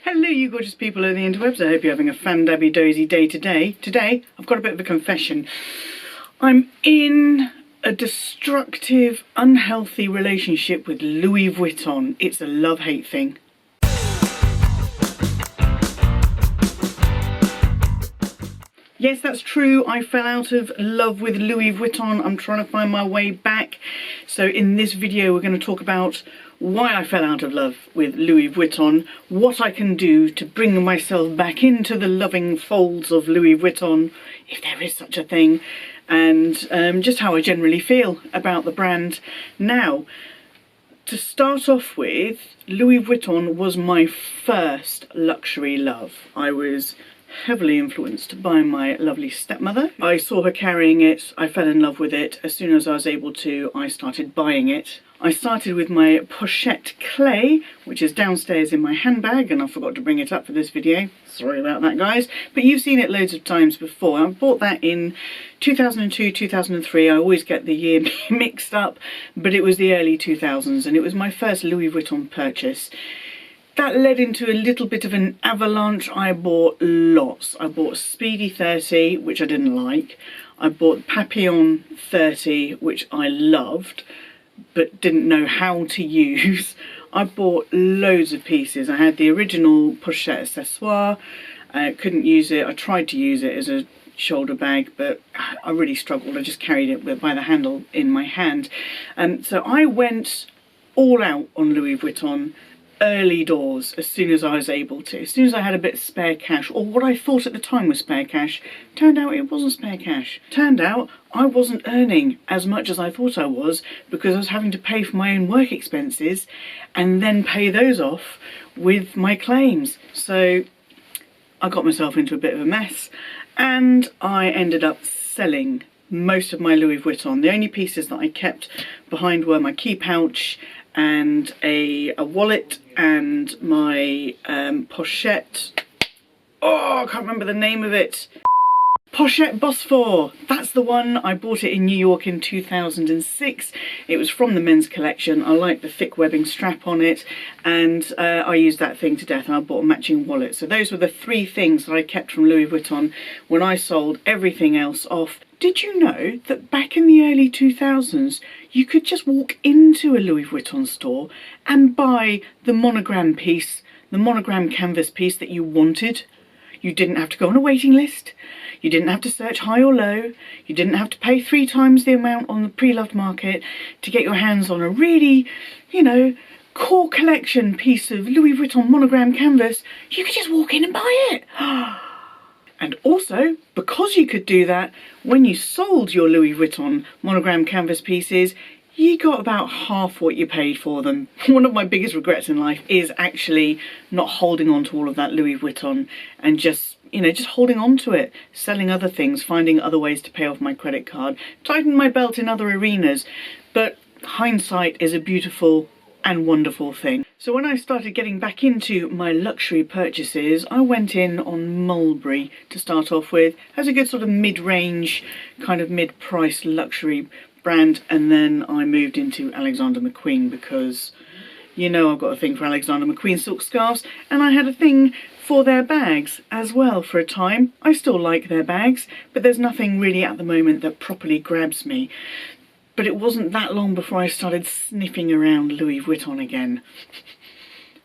Hello you gorgeous people of the interwebs, I hope you're having a fan-dabby dozy day today. Today, I've got a bit of a confession. I'm in a destructive, unhealthy relationship with Louis Vuitton. It's a love-hate thing. Yes, that's true. I fell out of love with Louis Vuitton. I'm trying to find my way back. So in this video, we're going to talk about why I fell out of love with Louis Vuitton, what I can do to bring myself back into the loving folds of Louis Vuitton, if there is such a thing, and just how I generally feel about the brand now. To start off with, Louis Vuitton was my first luxury love. I was heavily influenced by my lovely stepmother. I saw her carrying it, I fell in love with it. As soon as I was able to, I started buying it. I started with my pochette clay, which is downstairs in my handbag, and I forgot to bring it up for this video. Sorry about that, guys. But you've seen it loads of times before. I bought that in 2002, 2003. I always get the year mixed up, but it was the early 2000s, and it was my first Louis Vuitton purchase. That led into a little bit of an avalanche. I bought lots. I bought Speedy 30, which I didn't like. I bought Papillon 30, which I loved, but didn't know how to use. I bought loads of pieces. I had the original pochette accessoire. I couldn't use it. I tried to use it as a shoulder bag, but I really struggled. I just carried it by the handle in my hand. So I went all out on Louis Vuitton early doors as soon as I was able to. As soon as I had a bit of spare cash, or what I thought at the time was spare cash, turned out it wasn't spare cash. Turned out I wasn't earning as much as I thought I was, because I was having to pay for my own work expenses and then pay those off with my claims. So I got myself into a bit of a mess, and I ended up selling most of my Louis Vuitton. The only pieces that I kept behind were my key pouch and a wallet and my pochette. Oh, I can't remember the name of it. Pochette Bosphore, that's the one. I bought it in New York in 2006. It was from the men's collection. I like the thick webbing strap on it, and I used that thing to death, and I bought a matching wallet. So those were the three things that I kept from Louis Vuitton when I sold everything else off. Did you know that back in the early 2000s, you could just walk into a Louis Vuitton store and buy the monogram piece, the monogram canvas piece that you wanted? You didn't have to go on a waiting list. You didn't have to search high or low. You didn't have to pay 3 times the amount on the pre-loved market to get your hands on a really, you know, core collection piece of Louis Vuitton monogram canvas. You could just walk in and buy it. And also, because you could do that, when you sold your Louis Vuitton monogram canvas pieces, you got about half what you paid for them. One of my biggest regrets in life is actually not holding on to all of that Louis Vuitton and just, you know, just holding on to it, selling other things, finding other ways to pay off my credit card, tightening my belt in other arenas. But hindsight is a beautiful and wonderful thing. So when I started getting back into my luxury purchases, I went in on Mulberry to start off with as a good sort of mid-range, kind of mid-price luxury brand, and then I moved into Alexander McQueen because, you know, I've got a thing for Alexander McQueen silk scarves, and I had a thing for their bags as well for a time. I still like their bags, but there's nothing really at the moment that properly grabs me. But it wasn't that long before I started sniffing around Louis Vuitton again.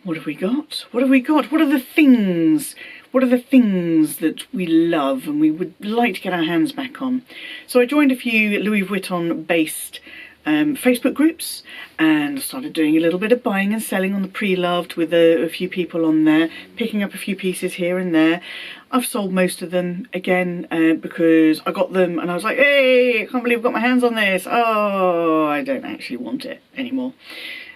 What have we got? What have we got? What are the things? What are the things that we love and we would like to get our hands back on? So I joined a few Louis Vuitton based Facebook groups and started doing a little bit of buying and selling on the pre-loved with a few people on there, picking up a few pieces here and there. I've sold most of them again because I got them and I was like, hey, I can't believe I've got my hands on this. Oh, I don't actually want it anymore.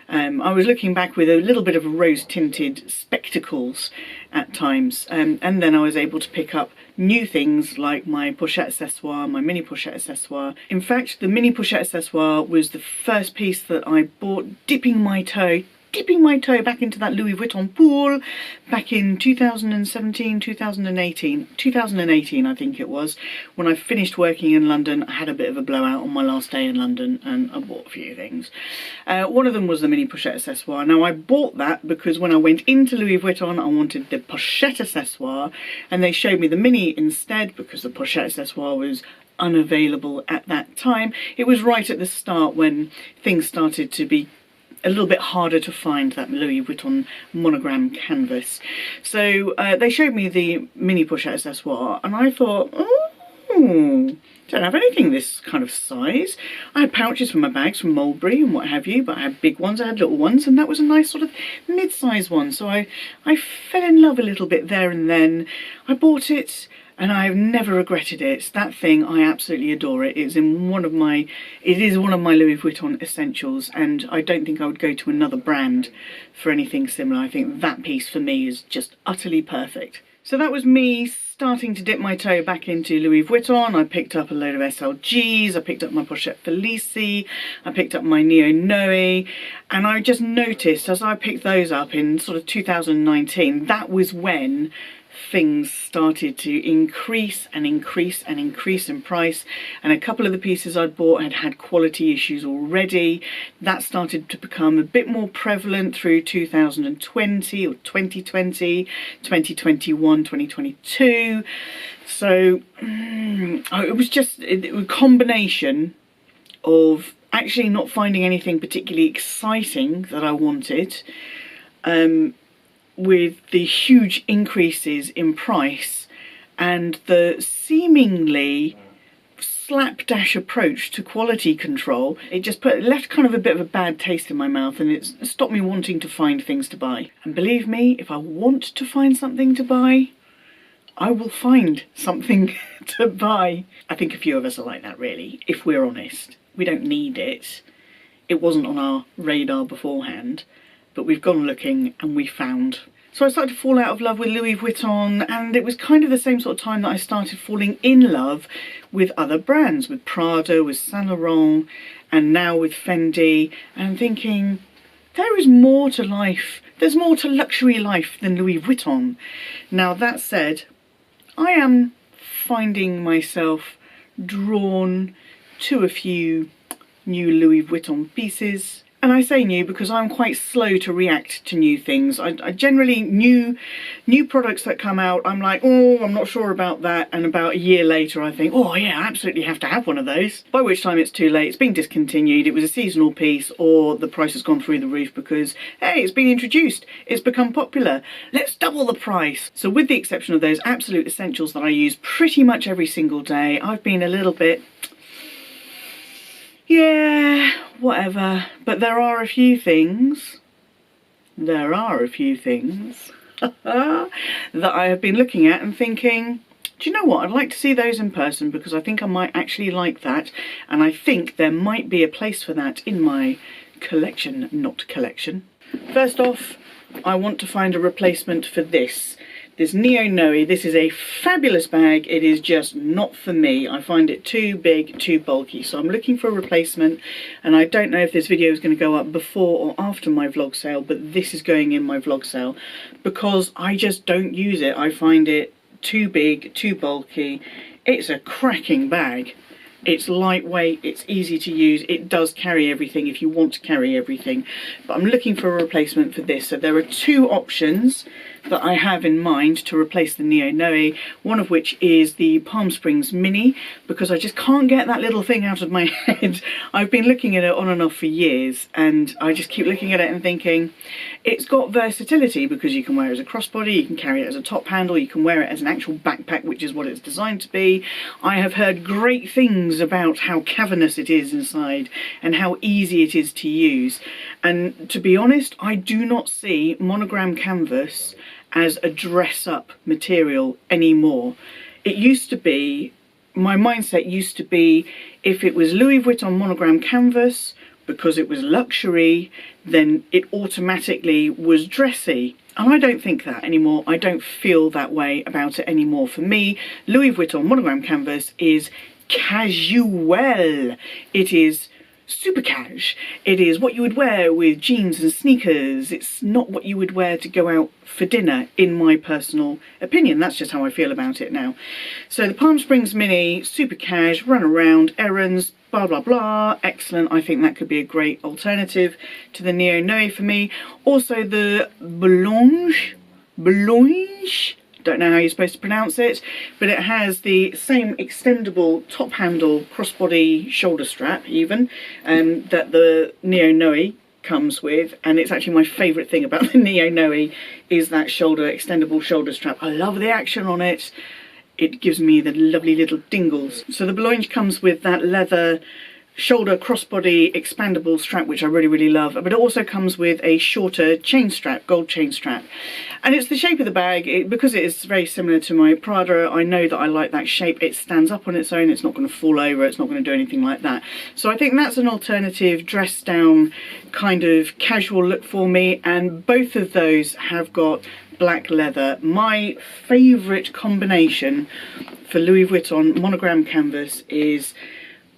I was looking back with a little bit of rose-tinted spectacles at times, and then I was able to pick up new things like my pochette accessoire, my mini pochette accessoire. In fact, the mini pochette accessoire was the first piece that I bought, dipping my toe dipping my toe back into that Louis Vuitton pool back in 2017, 2018 I think it was, when I finished working in London. I had a bit of a blowout on my last day in London and I bought a few things. One of them was the mini pochette accessoire. Now I bought that because when I went into Louis Vuitton I wanted the pochette accessoire and they showed me the mini instead because the pochette accessoire was unavailable at that time. It was right at the start when things started to be a little bit harder to find that Louis Vuitton monogram canvas. So they showed me the mini pochette accessoire and I thought, oh, don't have anything this kind of size. I had pouches for my bags from Mulberry and what have you, but I had big ones, I had little ones, and that was a nice sort of mid-size one. So I fell in love a little bit there and then. I bought it and I've never regretted it. That thing, I absolutely adore it. It is one of my Louis Vuitton essentials, and I don't think I would go to another brand for anything similar. I think that piece for me is just utterly perfect. So that was me starting to dip my toe back into Louis Vuitton. I picked up a load of SLGs, I picked up my Pochette Felicie, I picked up my Neo Noe, and I just noticed as I picked those up in sort of 2019, that was when things started to increase and increase and increase in price, and a couple of the pieces I'd bought had quality issues already. That started to become a bit more prevalent through 2020 or 2020, 2021, 2022. So it was just a combination of actually not finding anything particularly exciting that I wanted, with the huge increases in price and the seemingly slapdash approach to quality control. It just left kind of a bit of a bad taste in my mouth, and it stopped me wanting to find things to buy. And believe me, if I want to find something to buy, I will find something to buy. I think a few of us are like that, really, if we're honest. We don't need it. It wasn't on our radar beforehand, but we've gone looking and we found. So I started to fall out of love with Louis Vuitton, and it was kind of the same sort of time that I started falling in love with other brands, with Prada, with Saint Laurent, and now with Fendi, and I'm thinking, there is more to life. There's more to luxury life than Louis Vuitton. Now that said, I am finding myself drawn to a few new Louis Vuitton pieces. And I say new because I'm quite slow to react to new things. I generally, new products that come out, I'm like, oh, I'm not sure about that. And about a year later, I think, oh yeah, I absolutely have to have one of those. By which time it's too late, it's been discontinued, it was a seasonal piece, or the price has gone through the roof because, hey, it's been introduced, it's become popular, let's double the price. So with the exception of those absolute essentials that I use pretty much every single day, I've been a little bit, yeah, whatever. But there are a few things that I have been looking at and thinking, do you know what, I'd like to see those in person because I think I might actually like that, and I think there might be a place for that in my collection, not collection. First off, I want to find a replacement for this Neo Noe. This is a fabulous bag. It is just not for me. I find it too big, too bulky. So I'm looking for a replacement, and I don't know if this video is going to go up before or after my vlog sale, but this is going in my vlog sale because I just don't use it. I find it too big, too bulky. It's a cracking bag. It's lightweight, it's easy to use, it does carry everything if you want to carry everything. But I'm looking for a replacement for this. So there are two options that I have in mind to replace the Neo Noe, one of which is the Palm Springs Mini, because I just can't get that little thing out of my head. I've been looking at it on and off for years, and I just keep looking at it and thinking, it's got versatility because you can wear it as a crossbody, you can carry it as a top handle, you can wear it as an actual backpack, which is what it's designed to be. I have heard great things about how cavernous it is inside and how easy it is to use. And to be honest, I do not see monogram canvas as a dress-up material anymore. It used to be, my mindset used to be, if it was Louis Vuitton monogram canvas, because it was luxury, then it automatically was dressy. And I don't think that anymore. I don't feel that way about it anymore. For me, Louis Vuitton monogram canvas is casual. It is super cash. It is what you would wear with jeans and sneakers. It's not what you would wear to go out for dinner, in my personal opinion. That's just how I feel about it now. So the Palm Springs Mini, super cash, run around, errands, blah blah blah, excellent. I think that could be a great alternative to the Neo Noe for me. Also the Boulonge, don't know how you're supposed to pronounce it, but it has the same extendable top handle crossbody shoulder strap even that the Neo Noe comes with, and it's actually my favourite thing about the Neo Noe is that extendable shoulder strap. I love the action on it. It gives me the lovely little dingles. So the Boulonge comes with that leather shoulder crossbody expandable strap, which I really love, but it also comes with a shorter chain strap, gold chain strap, and it's the shape of the bag. Because it is very similar to my Prada, I know that I like that shape. It stands up on its own, it's not going to fall over, it's not going to do anything like that. So I think that's an alternative dress down kind of casual look for me, and both of those have got black leather. My favourite combination for Louis Vuitton monogram canvas is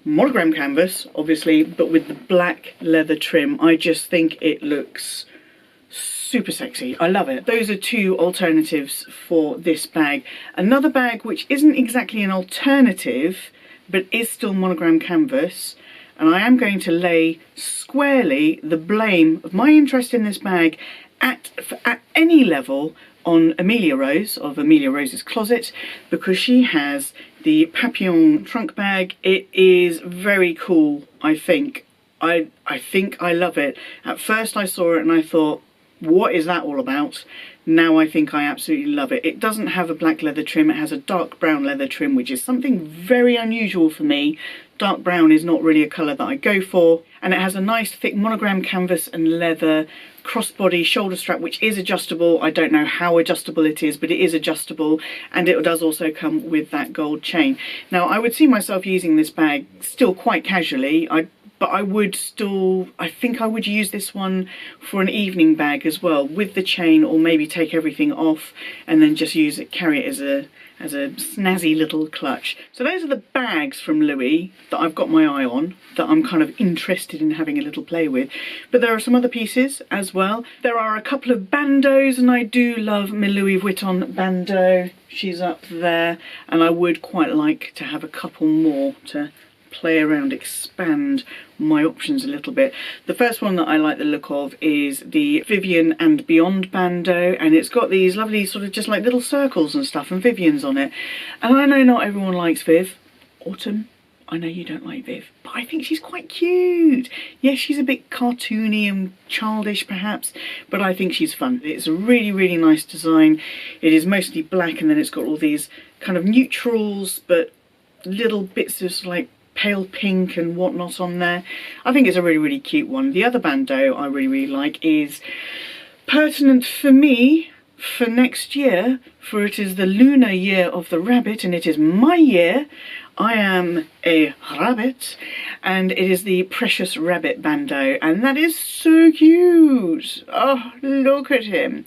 monogram canvas, obviously, but with the black leather trim. I just think it looks super sexy. I love it. Those are two alternatives for this bag. Another bag which isn't exactly an alternative but is still monogram canvas, and I am going to lay squarely the blame of my interest in this bag at any level on Amelia Rose of Amelia Rose's Closet, because she has the Papillon Trunk bag. It is very cool, I think. I think I love it. At first I saw it and I thought, what is that all about? Now I think I absolutely love it. It doesn't have a black leather trim, it has a dark brown leather trim, which is something very unusual for me. Dark brown is not really a colour that I go for. And it has a nice thick monogram canvas and leather crossbody shoulder strap, which is adjustable. I don't know how adjustable it is, but it is adjustable, and it does also come with that gold chain. Now I would see myself using this bag still quite casually, but I think I would use this one for an evening bag as well, with the chain, or maybe take everything off and then just carry it as a snazzy little clutch. So those are the bags from Louis that I've got my eye on, that I'm kind of interested in having a little play with. But there are some other pieces as well. There are a couple of bandeaus, and I do love my Louis Vuitton bandeau. She's up there, and I would quite like to have a couple more to play around, expand my options a little bit. The first one that I like the look of is the Vivienne and Beyond bandeau, and it's got these lovely sort of just like little circles and stuff and Viviennes on it. And I know not everyone likes Viv. Autumn, I know you don't like Viv, but I think she's quite cute. Yes, she's a bit cartoony and childish perhaps, but I think she's fun. It's a really nice design. It is mostly black, and then it's got all these kind of neutrals but little bits of like pale pink and whatnot on there. I think it's a really cute one. The other bandeau I really like is pertinent for me for next year, for it is the lunar year of the rabbit, and it is my year. I am a rabbit, and it is the Precious Rabbit bandeau, and that is so cute. Oh, look at him.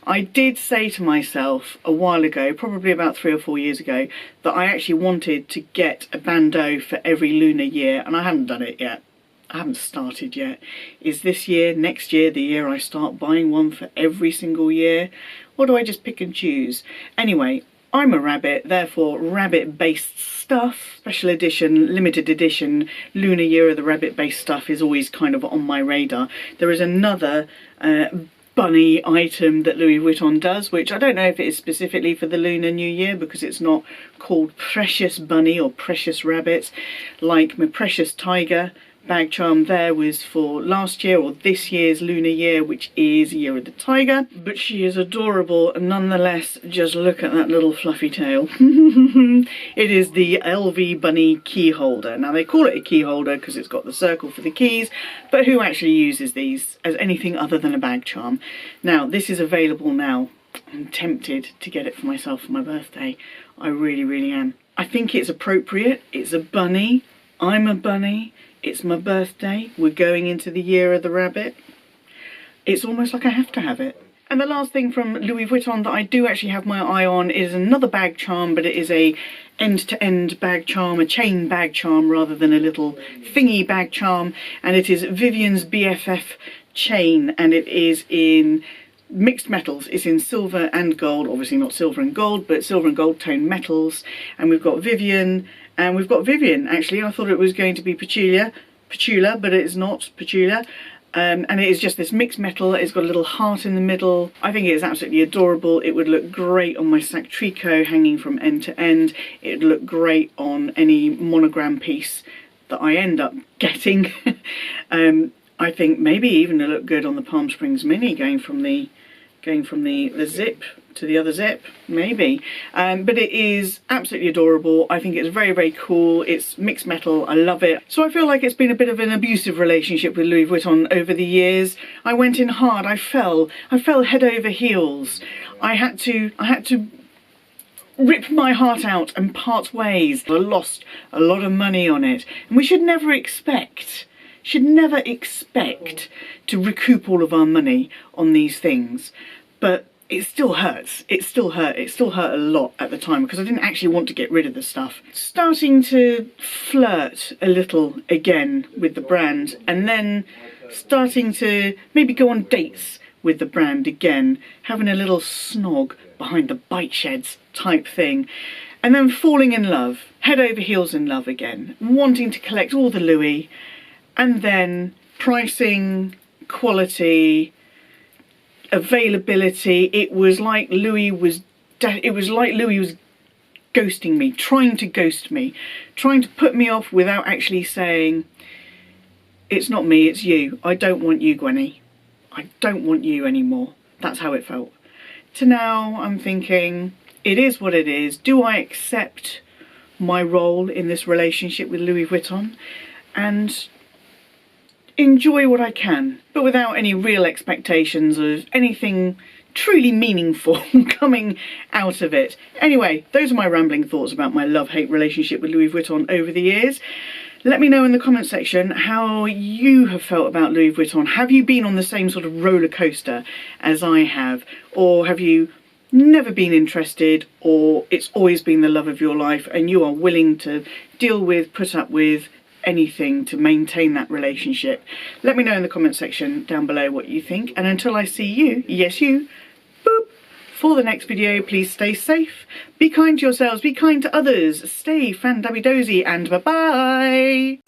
I did say to myself a while ago, probably about 3 or 4 years ago, that I actually wanted to get a bandeau for every lunar year, and I haven't done it yet. I haven't started yet. Is this year, next year, the year I start buying one for every single year? Or do I just pick and choose? Anyway, I'm a rabbit, therefore rabbit-based stuff, special edition, limited edition, lunar year of the rabbit-based stuff is always kind of on my radar. There is another bunny item that Louis Vuitton does, which I don't know if it is specifically for the Lunar New Year, because it's not called Precious Bunny or Precious Rabbit, like my Precious Tiger bag charm there was for last year or this year's lunar year, which is Year of the Tiger. But she is adorable, and nonetheless, just look at that little fluffy tail. It is the LV Bunny key holder. Now they call it a key holder because it's got the circle for the keys, but who actually uses these as anything other than a bag charm? Now this is available now. I'm tempted to get it for myself for my birthday. I really am. I think it's appropriate. It's a bunny. I'm a bunny. It's my birthday. We're going into the year of the rabbit. It's almost like I have to have it. And the last thing from Louis Vuitton that I do actually have my eye on is another bag charm, but it is a end-to-end bag charm, a chain bag charm rather than a little thingy bag charm, and it is Vivienne's BFF chain, and it is in mixed metals. It's in silver and gold, obviously not silver and gold, but silver and gold tone metals. And we've got Vivienne and we've got Vivienne. Actually, I thought it was going to be patchouli, but it is not patchouli. And it is just this mixed metal. It's got a little heart in the middle. I think it is absolutely adorable. It would look great on my sac tricot hanging from end to end. It would look great on any monogram piece that I end up getting. I think maybe even to look good on the Palm Springs Mini, going from the zip to the other zip, maybe. But it is absolutely adorable. I think it's very, very cool. It's mixed metal. I love it. So I feel like it's been a bit of an abusive relationship with Louis Vuitton over the years. I went in hard. I fell head over heels. I had to rip my heart out and part ways. I lost a lot of money on it, and we should never expect to recoup all of our money on these things. But it still hurts. It still hurt a lot at the time because I didn't actually want to get rid of the stuff. Starting to flirt a little again with the brand, and then starting to maybe go on dates with the brand again, having a little snog behind the bike sheds type thing, and then falling in love, head over heels in love again, wanting to collect all the Louis, and then pricing, quality, availability. It was like Louis was ghosting me, trying to ghost me, trying to put me off without actually saying, it's not me, it's you. I don't want you, Gwenny. I don't want you anymore. That's how it felt. To now I'm thinking, it is what it is. Do I accept my role in this relationship with Louis Vuitton and enjoy what I can, but without any real expectations of anything truly meaningful coming out of it? Anyway, those are my rambling thoughts about my love-hate relationship with Louis Vuitton over the years. Let me know in the comment section how you have felt about Louis Vuitton. Have you been on the same sort of roller coaster as I have? Or have you never been interested, or it's always been the love of your life and you are willing to deal with, put up with anything to maintain that relationship? Let me know in the comment section down below what you think. And until I see you, yes you, boop, for the next video, please stay safe, be kind to yourselves, be kind to others, stay fan-dabby-dozy, and bye-bye!